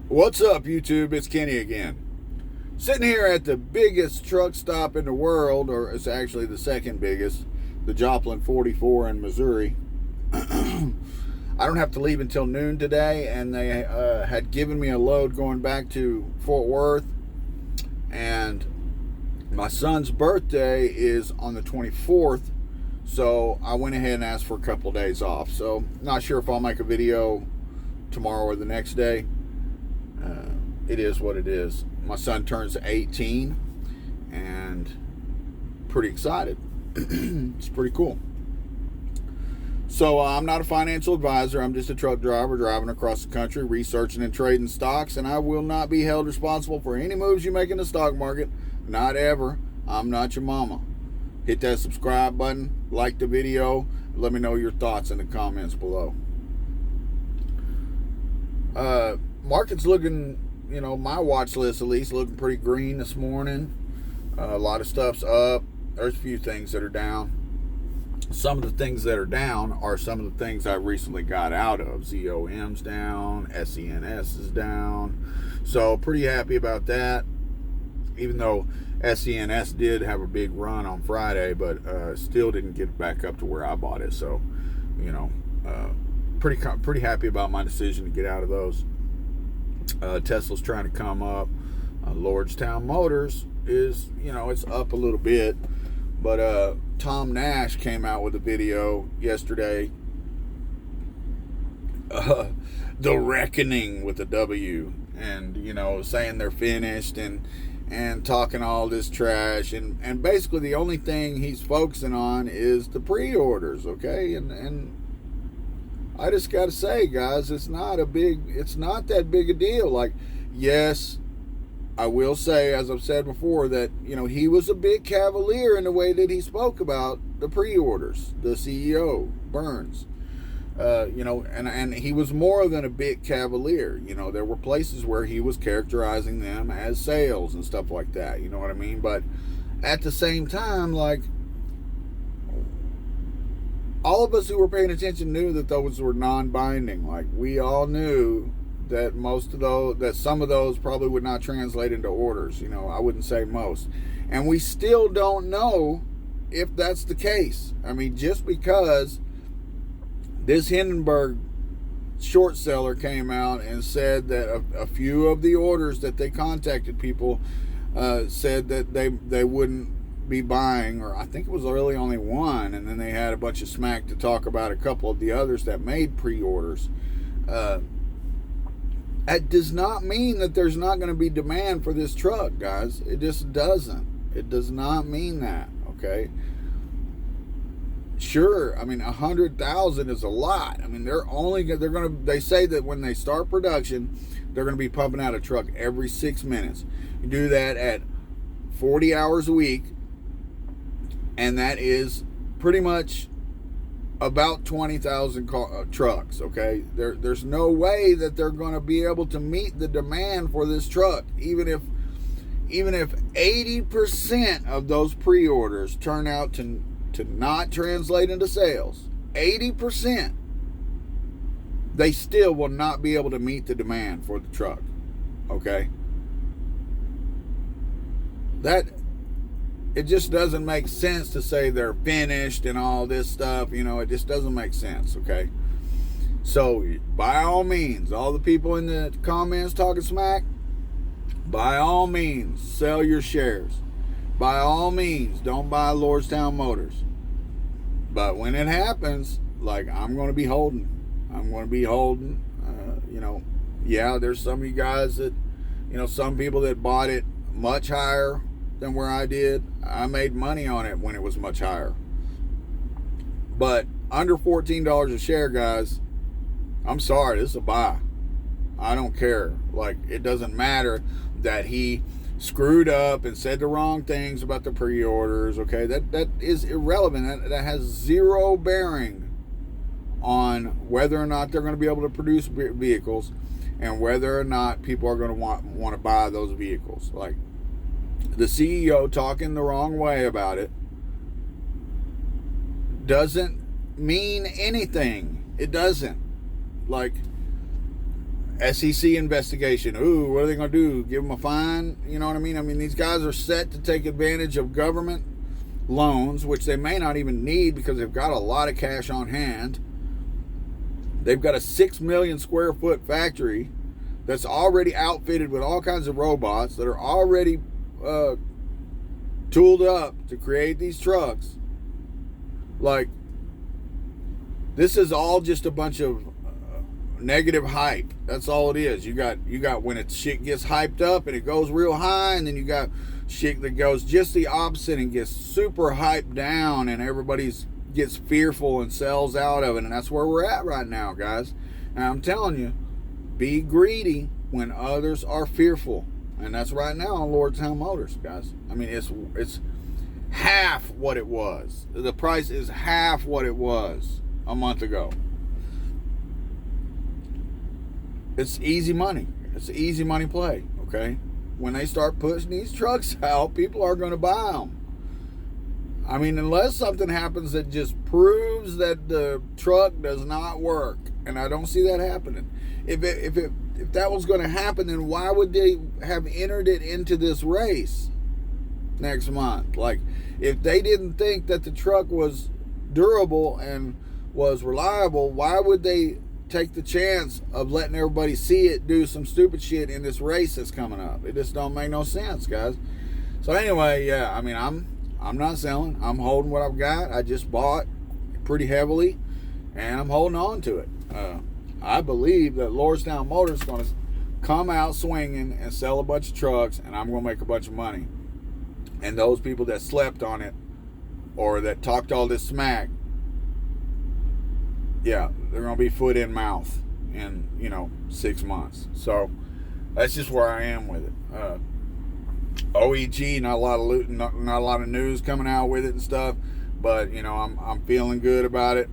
What's up, YouTube? It's Kenny again. Sitting here at the biggest truck stop in the world, or it's actually the second biggest, the Joplin 44 in Missouri. I don't have to leave until noon today, and they had given me a load going back to Fort Worth. And my son's birthday is on the 24th, so I went ahead and asked for a couple of days off. So, not sure if I'll make a video tomorrow or the next day. It is what it is. My son turns 18 and pretty excited. It's pretty cool. So I'm not a financial advisor. I'm just a truck driver driving across the country, researching and trading stocks, and I will not be held responsible for any moves you make in the stock market. Not ever. I'm not your mama. Hit that subscribe button, like the video, let me know your thoughts in the comments below. Market's looking, my watch list at least, looking pretty green this morning. A lot of stuff's up. There's a few things that are down. Some of the things that are down are some of the things I recently got out of. ZOM's down, SENS is down. So pretty happy about that. Even though SENS did have a big run on Friday, but still didn't get back up to where I bought it. So, pretty happy about my decision to get out of those. Tesla's trying to come up. Lordstown Motors is, it's up a little bit. But Tom Nash came out with a video yesterday. The Reckoning with a W. And, saying they're finished and talking all this trash. And basically the only thing he's focusing on is the pre-orders, okay? And I just got to say, guys, it's not that big a deal. Like, yes, I will say, as I've said before, that, he was a bit cavalier in the way that he spoke about the pre-orders, the CEO, Burns. And he was more than a bit cavalier. There were places where he was characterizing them as sales and stuff like that. You know what I mean? But at the same time, like, all of us who were paying attention knew that those were non-binding. Like, we all knew that some of those probably would not translate into orders. I wouldn't say most. And we still don't know if that's the case. I mean, just because this Hindenburg short seller came out and said that a few of the orders that they contacted people said that they wouldn't be buying, or I think it was really only one, and then they had a bunch of smack to talk about a couple of the others that made pre-orders. That does not mean that there's not going to be demand for this truck, guys. It just doesn't. It does not mean that, okay? Sure, I mean, 100,000 is a lot. I mean, they say that when they start production, they're going to be pumping out a truck every 6 minutes. You do that at 40 hours a week, and that is pretty much about 20,000 trucks, okay? There's no way that they're going to be able to meet the demand for this truck, even if 80% of those pre-orders turn out to not translate into sales. 80%, they still will not be able to meet the demand for the truck, okay? It just doesn't make sense to say they're finished and all this stuff. It just doesn't make sense, okay? So, by all means, all the people in the comments talking smack, by all means, sell your shares. By all means, don't buy Lordstown Motors. But when it happens, like, I'm going to be holding. Yeah, there's some of you guys that, some people that bought it much higher than where I did. I made money on it when it was much higher. But under $14 a share, guys, I'm sorry, this is a buy. I don't care. Like, it doesn't matter that he screwed up and said the wrong things about the pre-orders, okay? That is irrelevant. That has zero bearing on whether or not they're going to be able to produce vehicles and whether or not people are going to want to buy those vehicles. Like, the CEO talking the wrong way about it doesn't mean anything. It doesn't. Like, SEC investigation. Ooh, what are they going to do? Give them a fine? You know what I mean? I mean, these guys are set to take advantage of government loans, which they may not even need because they've got a lot of cash on hand. They've got a 6 million square foot factory that's already outfitted with all kinds of robots that are already tooled up to create these trucks. Like, this is all just a bunch of negative hype. That's all it is. You got when it shit gets hyped up and it goes real high, and then you got shit that goes just the opposite and gets super hyped down, and everybody's gets fearful and sells out of it. And that's where we're at right now, guys. And I'm telling you, be greedy when others are fearful. And that's right now on Lordstown Motors, guys. I mean, it's half what it was. The price is half what it was a month ago. It's easy money. It's an easy money play, okay? When they start pushing these trucks out, people are going to buy them. I mean, unless something happens that just proves that the truck does not work, and I don't see that happening. If that was going to happen, then why would they have entered it into this race next month? Like, if they didn't think that the truck was durable and was reliable, why would they take the chance of letting everybody see it do some stupid shit in this race that's coming up? It just don't make no sense, guys. So anyway, yeah, I mean, I'm not selling. I'm holding what I've got. I just bought pretty heavily, and I'm holding on to it. I believe that Lordstown Motors is going to come out swinging and sell a bunch of trucks, and I'm going to make a bunch of money. And those people that slept on it or that talked all this smack, yeah, they're going to be foot in mouth in, 6 months. So that's just where I am with it. OEG, not a lot of news coming out with it and stuff, but I'm feeling good about it.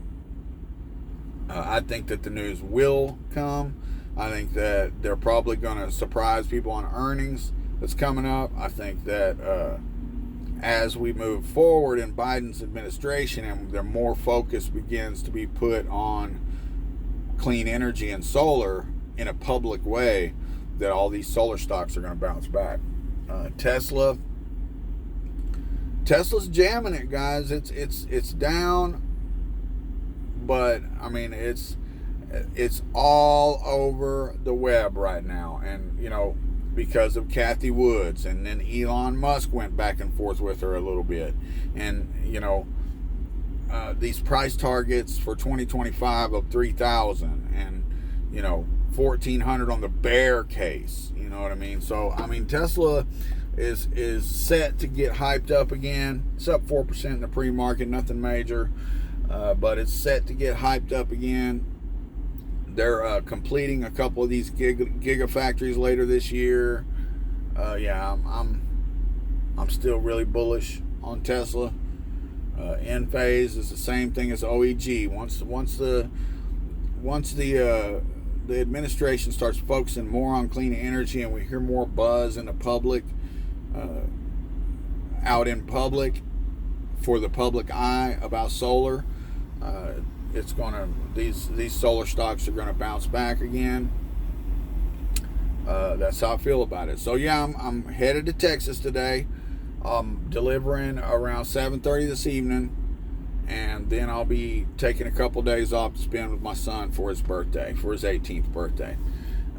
I think that the news will come. I think that they're probably going to surprise people on earnings that's coming up. I think that as we move forward in Biden's administration and their more focus begins to be put on clean energy and solar in a public way, that all these solar stocks are going to bounce back. Tesla's jamming it, guys. It's down, but I mean it's all over the web right now, and because of Kathy Woods, and then Elon Musk went back and forth with her a little bit, and these price targets for 2025 of 3,000 and 1,400 on the bear case. You know what I mean? So I mean, Tesla is set to get hyped up again. It's up 4% in the pre-market, nothing major, but it's set to get hyped up again. They're completing a couple of these gigafactories later this year. Yeah, I'm still really bullish on Tesla. Enphase is the same thing as OEG. Once the administration starts focusing more on clean energy and we hear more buzz in the public, out in public, for the public eye about solar, it's gonna these solar stocks are gonna bounce back again. That's how I feel about it. So yeah, I'm headed to Texas today. I'm delivering around 7:30 this evening, and then I'll be taking a couple days off to spend with my son for his birthday, for his 18th birthday.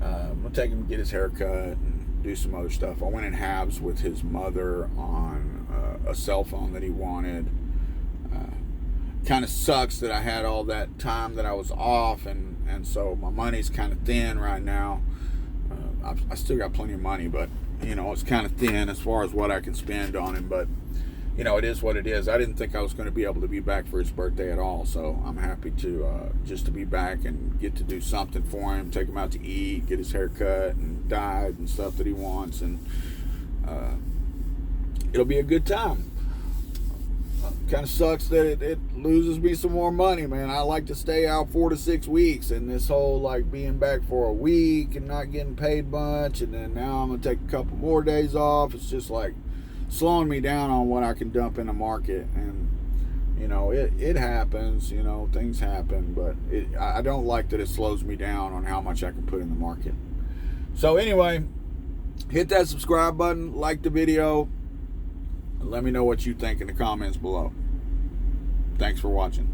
I'm gonna take him to get his hair cut and do some other stuff. I went in halves with his mother on a cell phone that he wanted. Kind of sucks that I had all that time that I was off, and so my money's kind of thin right now. I still got plenty of money, but it's kind of thin as far as what I can spend on him. But it is what it is. I didn't think I was going to be able to be back for his birthday at all, so I'm happy to just to be back and get to do something for him, take him out to eat, get his hair cut and dyed and stuff that he wants, and it'll be a good time. Kind of sucks that it loses me some more money, man. I like to stay out 4 to 6 weeks, and this whole like being back for a week and not getting paid much, and then now I'm gonna take a couple more days off. It's just like slowing me down on what I can dump in the market, and You know, it happens, you know, things happen, but I don't like that it slows me down on how much I can put in the market. So anyway, hit that subscribe button, like the video, and let me know what you think in the comments below. Thanks for watching.